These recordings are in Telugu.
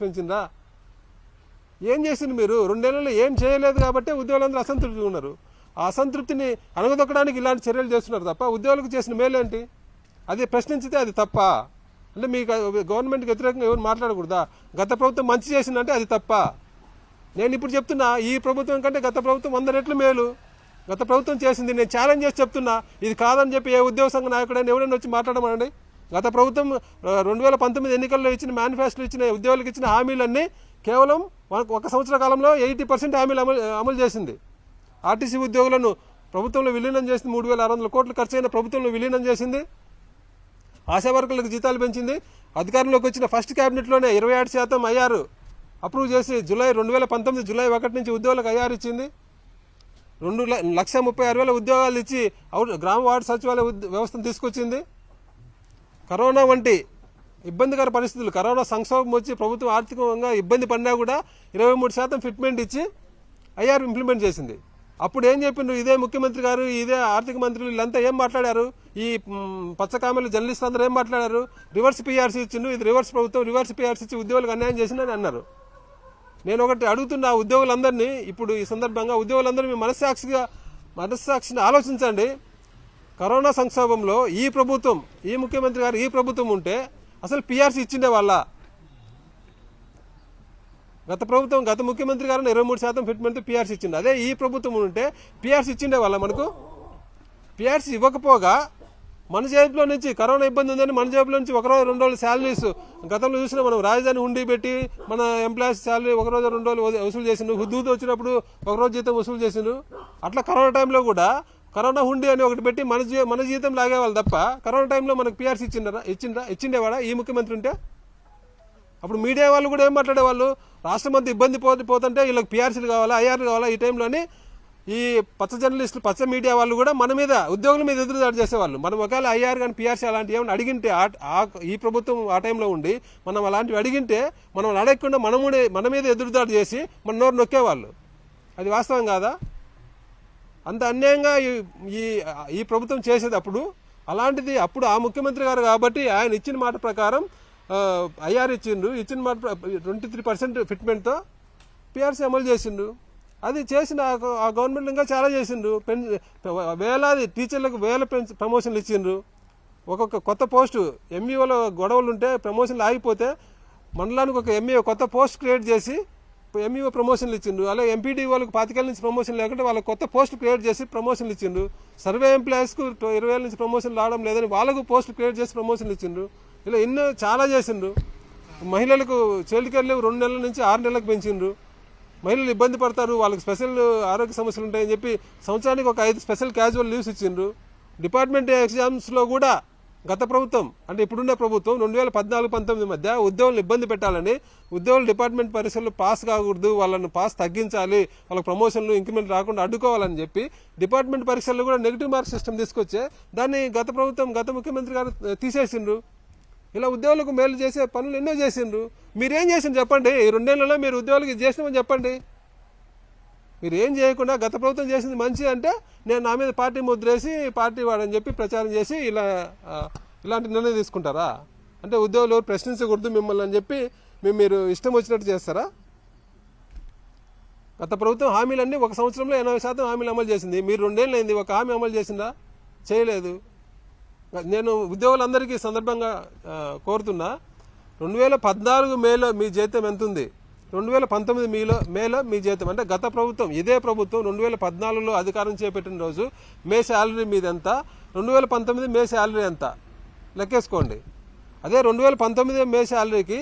పెంచిందా? ఏం చేసింది మీరు? 2 నెలల్లో ఏం చేయలేదు కాబట్టి ఉద్యోగులందరూ అసంతృప్తిగా ఉన్నారు. ఆ అసంతృప్తిని అణగదొక్కడానికి ఇలాంటి చర్యలు చేస్తున్నారు తప్ప ఉద్యోగులకు చేసిన మేలేంటి? అది ప్రశ్నించితే అది తప్ప? అంటే మీకు గవర్నమెంట్కి వ్యతిరేకంగా ఎవరు మాట్లాడకూడదా? గత ప్రభుత్వం మంచి చేసిందంటే అది తప్ప? నేను ఇప్పుడు చెప్తున్నా, ఈ ప్రభుత్వం కంటే గత ప్రభుత్వం 100 రెట్లు మేలు. గత ప్రభుత్వం చేసింది నేను ఛాలెంజ్ చేసి చెప్తున్నా. ఇది కాదని చెప్పి ఏ ఉద్యోగ సంఘ నాయకుడైనా ఎవరైనా వచ్చి మాట్లాడమనండి. గత ప్రభుత్వం 2019 ఎన్నికల్లో ఇచ్చిన మేనిఫెస్టో ఇచ్చిన ఉద్యోగులకు ఇచ్చిన హామీలన్నీ కేవలం 1 సంవత్సర కాలంలో 80% హామీలు అమలు చేసింది. ఆర్టీసీ ఉద్యోగులను ప్రభుత్వంలో విలీనం చేసింది. 3600 కోట్లు ఖర్చు అయిన ప్రభుత్వంలో విలీనం చేసింది. ఆశా వర్కర్లకు జీతాలు పెంచింది. అధికారంలోకి వచ్చిన ఫస్ట్ క్యాబినెట్లోనే 27% ఐఆర్ అప్రూవ్ చేసి 2019 జూలై 1 నుంచి ఉద్యోగులకు ఐఆర్ ఇచ్చింది. 2,36,000 ఉద్యోగాలు ఇచ్చి గ్రామ వార్డు సచివాలయ వ్యవస్థను తీసుకొచ్చింది. కరోనా వంటి ఇబ్బందికర పరిస్థితులు, కరోనా సంక్షోభం వచ్చి ప్రభుత్వం ఆర్థికంగా ఇబ్బంది పడినా కూడా 23% ఫిట్మెంట్ ఇచ్చి ఐఆర్ ఇంప్లిమెంట్ చేసింది. అప్పుడు ఏం చెప్పిండ్రు? ఇదే ముఖ్యమంత్రి గారు, ఇదే ఆర్థిక మంత్రులు వీళ్ళంతా ఏం మాట్లాడారు? ఈ పచ్చకామెలు జర్నలిస్టులు అందరూ ఏం మాట్లాడారు? రివర్స్ పీఆర్సీ ఇచ్చిండు, ఇది రివర్స్ ప్రభుత్వం, రివర్స్ పీఆర్సీ ఇచ్చి ఉద్యోగులకు అన్యాయం చేసిందని అన్నారు. నేను ఒకటి అడుగుతున్నా ఉద్యోగులందరినీ, ఇప్పుడు ఈ సందర్భంగా ఉద్యోగులందరూ మీ మనస్సాక్షిని ఆలోచించండి. కరోనా సంక్షోభంలో ఈ ప్రభుత్వం, ఈ ముఖ్యమంత్రి గారు, ఈ ప్రభుత్వం ఉంటే అసలు పీఆర్సీ ఇచ్చిండే వాళ్ళ? గత ప్రభుత్వం, గత ముఖ్యమంత్రి గారు 23% ఫిట్మెంట్ పీఆర్సీ ఇచ్చింది. అదే ఈ ప్రభుత్వం ఉంటే పీఆర్సీ ఇచ్చిండే వాళ్ళ? మనకు పీఆర్సీ ఇవ్వకపోగా మన జేబులో నుంచి, కరోనా ఇబ్బంది ఉందని మన జేబులో నుంచి 1 రోజు 2 రోజులు శాలరీస్ గతంలో చూసినా మనం, రాజధాని హుండీ పెట్టి మన ఎంప్లాయీస్ శాలరీ 1 రోజు 2 రోజులు వసూలు చేసిండు. హుద్దూదు వచ్చినప్పుడు 1 రోజు జీతం వసూలు చేసిండు. అట్లా కరోనా టైంలో కూడా కరోనా హుండీ అని ఒకటి పెట్టి మన జీతం లాగేవాళ్ళు తప్ప కరోనా టైంలో మనకు పీఆర్సీ ఇచ్చిండేవాడా ఈ ముఖ్యమంత్రి ఉంటే? అప్పుడు మీడియా వాళ్ళు కూడా ఏం మాట్లాడేవాళ్ళు? రాష్ట్రం అంతా ఇబ్బంది పోతుంటే వీళ్ళకి పీఆర్సీలు కావాలా, ఐఆర్లు కావాలా ఈ టైంలోని ఈ పచ్చ జర్నలిస్టులు, పచ్చ మీడియా వాళ్ళు కూడా మన మీద, ఉద్యోగుల మీద ఎదురుదాడి చేసేవాళ్ళు. మనం ఒకవేళ ఐఆర్ కానీ పీఆర్సీ అలాంటివి ఏమైనా అడిగింటే, ఈ ప్రభుత్వం ఆ టైంలో ఉండి మనం అలాంటివి అడిగింటే, మనం అడగకుండా మన మీద ఎదురుదాడి చేసి మన నోరు నొక్కేవాళ్ళు. అది వాస్తవం కాదా? అంత అన్యాయంగా ఈ ప్రభుత్వం చేసేది అప్పుడు. అలాంటిది అప్పుడు ఆ ముఖ్యమంత్రి గారు కాబట్టి ఆయన ఇచ్చిన మాట ప్రకారం ఐఆర్ ఇచ్చిండు. ఇచ్చిన మాట 23% ఫిట్మెంట్తో పీఆర్సీ అమలు చేసిండు. అది చేసిన ఆ గవర్నమెంట్ ఇంకా చాలా చేసిండు. వేలాది టీచర్లకు ప్రమోషన్లు ఇచ్చిండ్రు. ఒక్కొక్క కొత్త పోస్టు ఎంఈఓలో గొడవలు ఉంటే ప్రమోషన్లు ఆగిపోతే మండలానికి ఒక ఎంఈఓ కొత్త పోస్ట్ క్రియేట్ చేసి ఎంఈఓ ప్రమోషన్లు ఇచ్చిండ్రు. అలాగే ఎంపీడీఓలకు 25 నుంచి ప్రమోషన్ లేకుంటే వాళ్ళకి కొత్త పోస్ట్ క్రియేట్ చేసి ప్రమోషన్లు ఇచ్చిండ్రు. సర్వే ఎంప్లాయీస్కు 20,000 నుంచి ప్రమోషన్లు రావడం లేదని వాళ్ళకు పోస్ట్ క్రియేట్ చేసి ప్రమోషన్లు ఇచ్చిండ్రు. ఇలా ఎన్నో చాలా చేసిండ్రు. మహిళలకు చైల్డ్ కేర్ లీవ్ 2 నెలల నుంచి 6 నెలలకు పెంచిండ్రు. మహిళలు ఇబ్బంది పడతారు, వాళ్ళకి స్పెషల్ ఆరోగ్య సమస్యలు ఉంటాయని చెప్పి సంవత్సరానికి ఒక 5 స్పెషల్ క్యాజువల్ లీవ్స్ ఇచ్చిండ్రు. డిపార్ట్మెంట్ ఎగ్జామ్స్లో కూడా గత ప్రభుత్వం, అంటే ఇప్పుడున్న ప్రభుత్వం 2014-19 మధ్య ఉద్యోగులను ఇబ్బంది పెట్టాలని, ఉద్యోగులు డిపార్ట్మెంట్ పరీక్షలు పాస్ కాకూడదు, వాళ్ళని పాస్ తగ్గించాలి, వాళ్ళకి ప్రమోషన్లు ఇంక్రిమెంట్ రాకుండా అడ్డుకోవాలని చెప్పి డిపార్ట్మెంట్ పరీక్షల్లో కూడా నెగిటివ్ మార్క్ సిస్టమ్ తీసుకొచ్చే దాన్ని గత ప్రభుత్వం, గత ముఖ్యమంత్రి గారు తీసేసిండ్రు. ఇలా ఉద్యోగులకు మేలు చేసే పనులు ఎన్నో చేసిండ్రు. మీరేం చేసిండ్రు చెప్పండి? ఈ 2 నెలల్లో మీరు ఉద్యోగులకు ఇది చేసినామని చెప్పండి. మీరు ఏం చేయకుండా గత ప్రభుత్వం చేసింది మంచి అంటే నేను నా మీద పార్టీ ముద్రేసి పార్టీ వాడని చెప్పి ప్రచారం చేసి ఇలాంటి నిర్ణయం తీసుకుంటారా? అంటే ఉద్యోగులు ఎవరు ప్రశ్నించకూడదు మిమ్మల్ని అని చెప్పి మీరు ఇష్టం వచ్చినట్టు చేస్తారా? గత ప్రభుత్వం హామీలన్నీ 1 సంవత్సరంలో 80% హామీలు అమలు చేసింది. మీరు 2 ఏళ్ళు అయింది, ఒక హామీ అమలు చేసిందా? చేయలేదు. నేను ఉద్యోగులందరికీ సందర్భంగా కోరుతున్నా, 2014 మేలో మీ జీతం ఎంత ఉంది? 2019 మేలో మీ జీతం, అంటే గత ప్రభుత్వం, ఇదే ప్రభుత్వం 2014లో అధికారం చేపట్టిన రోజు మే శాలరీ మీద ఎంత, 2019 మే శాలరీ ఎంత లెక్కేసుకోండి. అదే 2019 మే శాలరీకి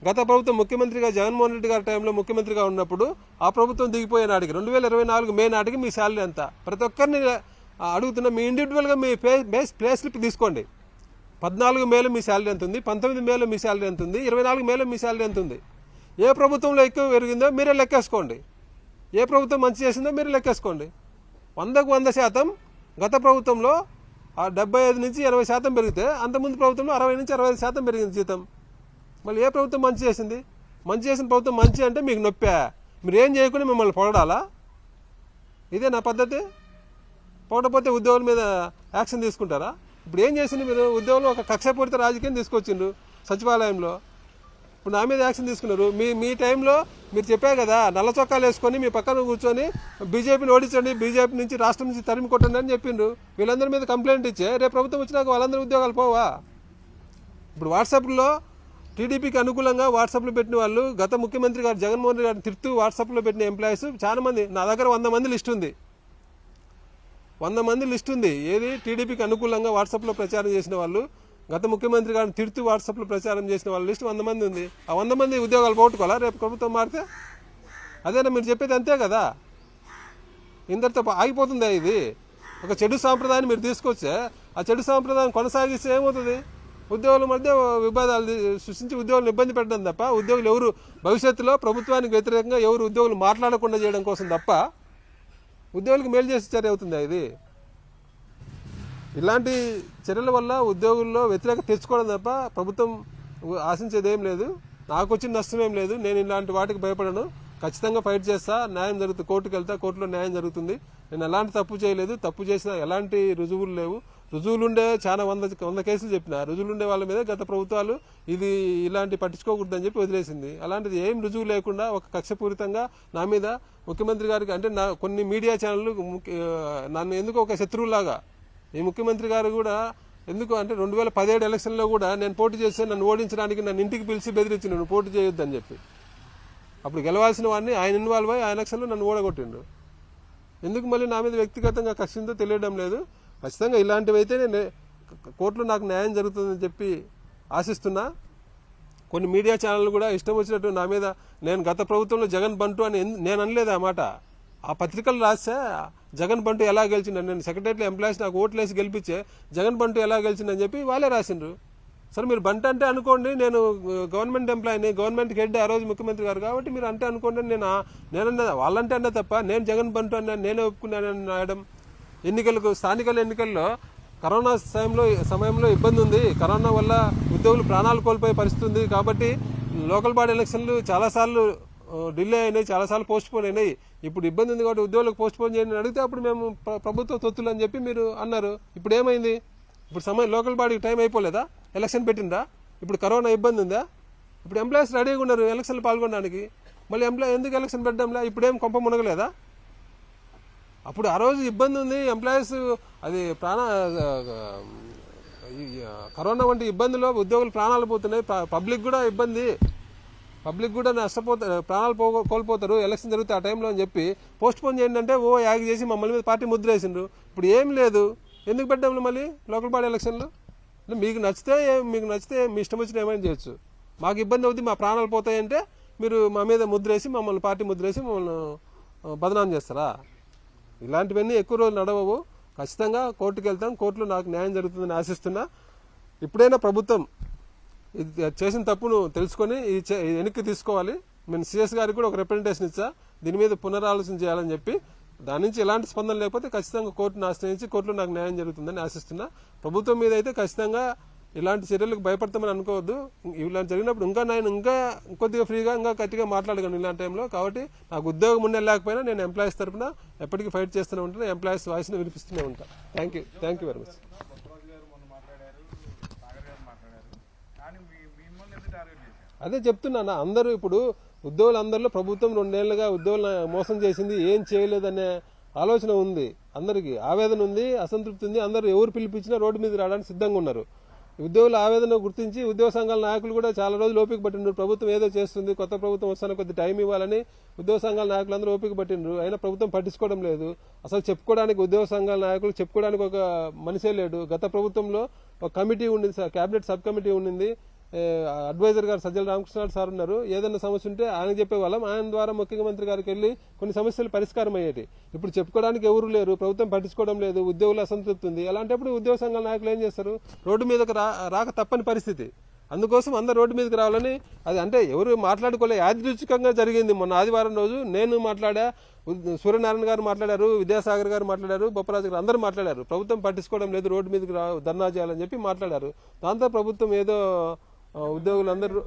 గత ప్రభుత్వం ముఖ్యమంత్రిగా జగన్మోహన్ రెడ్డి గారి టైంలో ముఖ్యమంత్రిగా ఉన్నప్పుడు ఆ ప్రభుత్వం దిగిపోయే నాటికి 2024 మే నాటికి మీ శాలరీ ఎంత? ప్రతి ఒక్కరిని అడుగుతున్న, మీ ఇండివిజువల్గా మీ ప్లే స్లిప్ తీసుకోండి. 14 మేలో మీ శాలరీ ఎంత ఉంది, 19 మేలో మీ శాలరీ ఎంత ఉంది, 24 మేలో మీ శాలరీ ఎంత ఉంది? ఏ ప్రభుత్వంలో ఎక్కువ పెరిగిందో మీరే లెక్కేసుకోండి. ఏ ప్రభుత్వం మంచి చేసిందో మీరే లెక్కేసుకోండి. 100కు 100% గత ప్రభుత్వంలో 75 నుంచి 80% పెరిగితే అంతకుముందు ప్రభుత్వంలో 60 నుంచి 65% పెరిగింది జీతం. మళ్ళీ ఏ ప్రభుత్వం మంచి చేసింది? మంచి చేసిన ప్రభుత్వం మంచి అంటే మీకు నొప్పా? మీరు ఏం చేయకుండా మిమ్మల్ని పొగడాలా? ఇదే నా పద్ధతి? పొగడపోతే ఉద్యోగుల మీద యాక్షన్ తీసుకుంటారా? ఇప్పుడు ఏం చేసింది మీరు? ఉద్యోగులు ఒక కక్షపూరిత రాజకీయం తీసుకొచ్చిండ్రు సచివాలయంలో. ఇప్పుడు ఇప్పుడు నా మీద యాక్షన్ తీసుకున్నారు. మీ టైంలో మీరు చెప్పారు కదా, నల్ల చొక్కాలు వేసుకొని మీ పక్కన కూర్చొని బీజేపీని ఓడించండి, బీజేపీ నుంచి రాష్ట్రం నుంచి తరిమి కొట్టండి అని చెప్పిండ్రు. వీళ్ళందరి మీద కంప్లైంట్ ఇచ్చే రేపు ప్రభుత్వం వచ్చినాక వాళ్ళందరూ ఉద్యోగాలు పోవా? ఇప్పుడు వాట్సాప్లో టీడీపీకి అనుకూలంగా వాట్సాప్లో పెట్టిన వాళ్ళు, గత ముఖ్యమంత్రి గారు జగన్మోహన్ రెడ్డి గారిని తిరుతూ వాట్సాప్లో పెట్టిన ఎంప్లాయీస్ చాలా మంది, నా దగ్గర 100 మంది లిస్ట్ ఉంది. 100 మంది లిస్ట్ ఉంది. ఏది టీడీపీకి అనుకూలంగా వాట్సాప్లో ప్రచారం చేసిన వాళ్ళు, గత ముఖ్యమంత్రి గారిని తిరుతూ వాట్సాప్లో ప్రచారం చేసిన వాళ్ళ లిస్ట్ 100 మంది ఉంది. ఆ 100 మంది ఉద్యోగాలు పోగొట్టుకోవాలా రేపు ప్రభుత్వం మారితే? అదేనా మీరు చెప్పేది? అంతే కదా, ఇందరితో ఆగిపోతుందా ఇది? ఒక చెడు సాంప్రదాయాన్ని మీరు తీసుకొచ్చే ఆ చెడు సాంప్రదాయం కొనసాగిస్తే ఏమవుతుంది? ఉద్యోగుల మధ్య విభేదాలు సృష్టించి ఉద్యోగులను ఇబ్బంది పెట్టడం తప్ప, ఉద్యోగులు ఎవరు భవిష్యత్తులో ప్రభుత్వానికి వ్యతిరేకంగా ఎవరు ఉద్యోగులు మాట్లాడకుండా చేయడం కోసం తప్ప ఉద్యోగులకు మేలు చేసే చర్య అవుతుందా ఇది? ఇలాంటి చర్యల వల్ల ఉద్యోగుల్లో వ్యతిరేకత తెచ్చుకోవడం తప్ప ప్రభుత్వం ఆశించేది ఏం లేదు. నాకు వచ్చిన నష్టం ఏం లేదు. నేను ఇలాంటి వాటికి భయపడను. ఖచ్చితంగా ఫైట్ చేస్తా. న్యాయం జరుగుతుంది. కోర్టుకు వెళ్తా, కోర్టులో న్యాయం జరుగుతుంది. నేను ఎలాంటి తప్పు చేయలేదు. తప్పు చేసిన ఎలాంటి రుజువులు లేవు. రుజువులుండే చాలా 100 కేసులు చెప్పిన. రుజువులుండే వాళ్ళ మీద గత ప్రభుత్వాలు ఇది ఇలాంటి పట్టించుకోకూడదని చెప్పి వదిలేసింది. అలాంటిది ఏం రుజువు లేకుండా ఒక కక్షపూరితంగా నా మీద ముఖ్యమంత్రి గారికి, అంటే నా కొన్ని మీడియా ఛానళ్ళు నన్ను ఎందుకు ఒక శత్రువులాగా, ఈ ముఖ్యమంత్రి గారు కూడా ఎందుకు అంటే 2017 ఎలక్షన్లో కూడా నేను పోటీ చేస్తే నన్ను ఓడించడానికి నన్ను ఇంటికి పిలిచి బెదిరించిండు, నువ్వు పోటీ చేయొద్దని చెప్పి. అప్పుడు గెలవాల్సిన వాడిని ఆయన ఇన్వాల్వ్ అయ్యి ఆ ఎలక్షన్లో నన్ను ఓడగొట్టిండు. ఎందుకు మళ్ళీ నా మీద వ్యక్తిగతంగా కక్షంతో తెలియడం లేదు. ఖచ్చితంగా ఇలాంటివి అయితే నేను కోర్టులో నాకు న్యాయం జరుగుతుందని చెప్పి ఆశిస్తున్నా. కొన్ని మీడియా ఛానళ్ళు కూడా ఇష్టం వచ్చినట్టు నా మీద, నేను గత ప్రభుత్వంలో జగన్ బంటు అని నేను అనలేదు. ఆ మాట ఆ పత్రికలు రాస్తే జగన్ బంటు ఎలా గెలిచిందని, నేను సెక్రటరీలో ఎంప్లాయీస్ నాకు ఓట్లేసి గెలిపించే జగన్ బంటు ఎలా గెలిచిందని చెప్పి వాళ్ళే రాసిండ్రు. సరే మీరు బంట అంటే అనుకోండి, నేను గవర్నమెంట్ ఎంప్లాయీని, గవర్నమెంట్ హెడ్ ఆ రోజు ముఖ్యమంత్రి గారు కాబట్టి మీరు అంటే అనుకోండి. నేనన్నా వాళ్ళంటే అన్నా తప్ప నేను జగన్ బంటు అన్నా నేనే ఒప్పుకున్నానని రాయడం. స్థానిక ఎన్నికల్లో కరోనా సమయంలో ఇబ్బంది ఉంది, కరోనా వల్ల ఉద్యోగులు ప్రాణాలు కోల్పోయే పరిస్థితి ఉంది కాబట్టి లోకల్ బాడీ ఎలక్షన్లు చాలాసార్లు డిలే అయినాయి, చాలాసార్లు పోస్ట్పోన్ అయినాయి. ఇప్పుడు ఇబ్బంది ఉంది కాబట్టి ఉద్యోగులకు పోస్ట్పోన్ చేయండి అడిగితే అప్పుడు మేము ప్రభుత్వ తొత్తులు అని చెప్పి మీరు అన్నారు. ఇప్పుడు ఏమైంది? ఇప్పుడు లోకల్ బాడీకి టైం అయిపోలేదా? ఎలక్షన్ పెట్టిందా? ఇప్పుడు కరోనా ఇబ్బంది ఉందా? ఇప్పుడు ఎంప్లాయీస్ రెడీగా ఉన్నారు ఎలక్షన్లు పాల్గొనడానికి. మళ్ళీ ఎందుకు ఎలక్షన్ పెట్టడంలా? ఇప్పుడేం కొంప మునగలేదా? అప్పుడు ఆ రోజు ఇబ్బంది ఉంది, ఎంప్లాయీస్ అది కరోనా వంటి ఇబ్బందిలో ఉద్యోగులు ప్రాణాలు పోతున్నాయి, పబ్లిక్ కూడా ఇబ్బంది, పబ్లిక్ కూడా ప్రాణాలు కోల్పోతారు ఎలక్షన్ జరుగుతాయి ఆ టైంలో అని చెప్పి పోస్ట్పోన్ చేయండి అంటే యాగి చేసి మమ్మల్ని మీద పార్టీ ముద్ర వేసిండ్రు. ఇప్పుడు ఏం లేదు, ఎందుకు పెట్టాము మళ్ళీ లోకల్ బాడీ ఎలక్షన్లు? మీకు నచ్చితే మీ ఇష్టం వచ్చిన ఏమైనా చేయొచ్చు, మాకు ఇబ్బంది అవుతుంది, మా ప్రాణాలు పోతాయంటే మీరు మా మీద ముద్రేసి మమ్మల్ని పార్టీ ముద్రేసి మమ్మల్ని బదనాం చేస్తారా? ఇలాంటివన్నీ ఎక్కువ రోజులు నడవవు. ఖచ్చితంగా కోర్టుకు వెళ్తాం, కోర్టులో నాకు న్యాయం జరుగుతుందని ఆశిస్తున్నా. ఇప్పుడైనా ప్రభుత్వం ఇది చేసిన తప్పును తెలుసుకొని ఇది వెనక్కి తీసుకోవాలి. నేను సిఎస్ గారికి కూడా ఒక రిప్రజెంటేషన్ ఇచ్చా, దీని మీద పునరాలోచన చేయాలని చెప్పి. దాని నుంచి ఎలాంటి స్పందన లేకపోతే ఖచ్చితంగా కోర్టును ఆశ్రయించి కోర్టులో నాకు న్యాయం జరుగుతుందని ఆశిస్తున్నా. ప్రభుత్వం మీద అయితే ఖచ్చితంగా ఇలాంటి చర్యలకు భయపడతామని అనుకోవద్దు. ఇలాంటి జరిగినప్పుడు ఇంకా కొద్దిగా ఫ్రీగా ఇంకా గట్టిగా మాట్లాడగలను ఇలాంటి టైంలో. కాబట్టి నాకు ఉద్యోగం ఉండే లేకపోయినా నేను ఎంప్లాయీస్ తరఫున ఎప్పటికీ ఫైట్ చేస్తూనే ఉంటాను, ఎంప్లాయీస్ వాయిస్ని వినిపిస్తూనే ఉంటాను. Thank you very much. అదే చెప్తున్నాను, అందరూ ఇప్పుడు ఉద్యోగులందరిలో ప్రభుత్వం 2 ఏళ్లుగా ఉద్యోగులను మోసం చేసింది, ఏం చేయలేదనే ఆలోచన ఉంది, అందరికీ ఆవేదన ఉంది, అసంతృప్తి ఉంది. అందరూ ఎవరు పిలిపించినా రోడ్డు మీద రావడానికి సిద్ధంగా ఉన్నారు. ఉద్యోగుల ఆవేదన గుర్తించి ఉద్యోగ సంఘాల నాయకులు కూడా చాలా రోజులు ఓపిక పట్టిండ్రు. ప్రభుత్వం ఏదో చేస్తుంది, కొత్త ప్రభుత్వం వస్తాను కొద్ది టైం ఇవ్వాలని ఉద్యోగ సంఘాల నాయకులు అందరూ ఓపిక పట్టిండ్రు. అయినా ప్రభుత్వం పట్టించుకోవడం లేదు. అసలు చెప్పుకోవడానికి ఉద్యోగ సంఘాల నాయకులు చెప్పుకోవడానికి ఒక మనిషే లేడు. గత ప్రభుత్వంలో ఒక కమిటీ ఉండింది, క్యాబినెట్ సబ్ కమిటీ ఉండింది, అడ్వైజర్ గారు సజ్జల రామకృష్ణ సార్ ఉన్నారు. ఏదైనా సమస్య ఉంటే ఆయన చెప్పేవాళ్ళం, ఆయన ద్వారా ముఖ్యమంత్రి గారికి వెళ్ళి కొన్ని సమస్యలు పరిష్కారం అయ్యేటి. ఇప్పుడు చెప్పుకోవడానికి ఎవరు లేరు, ప్రభుత్వం పట్టించుకోవడం లేదు, ఉద్యోగుల అసంతృప్తి ఉంది. అలాంటప్పుడు ఉద్యోగ సంఘాల నాయకులు ఏం చేస్తారు? రోడ్డు మీదకి రాక తప్పని పరిస్థితి. అందుకోసం అందరు రోడ్డు మీదకి రావాలని, అది అంటే ఎవరు మాట్లాడుకోలే, యాదృచ్ఛికంగా జరిగింది. మొన్న ఆదివారం రోజు నేను మాట్లాడా, సూర్యనారాయణ గారు మాట్లాడారు, విద్యాసాగర్ గారు మాట్లాడారు, బొప్పరాజు గారు అందరూ మాట్లాడారు. ప్రభుత్వం పట్టించుకోవడం లేదు, రోడ్డు మీదకి ధర్నా చేయాలని చెప్పి మాట్లాడారు. దాంతో ప్రభుత్వం ఏదో ఉద్యోగులందరూ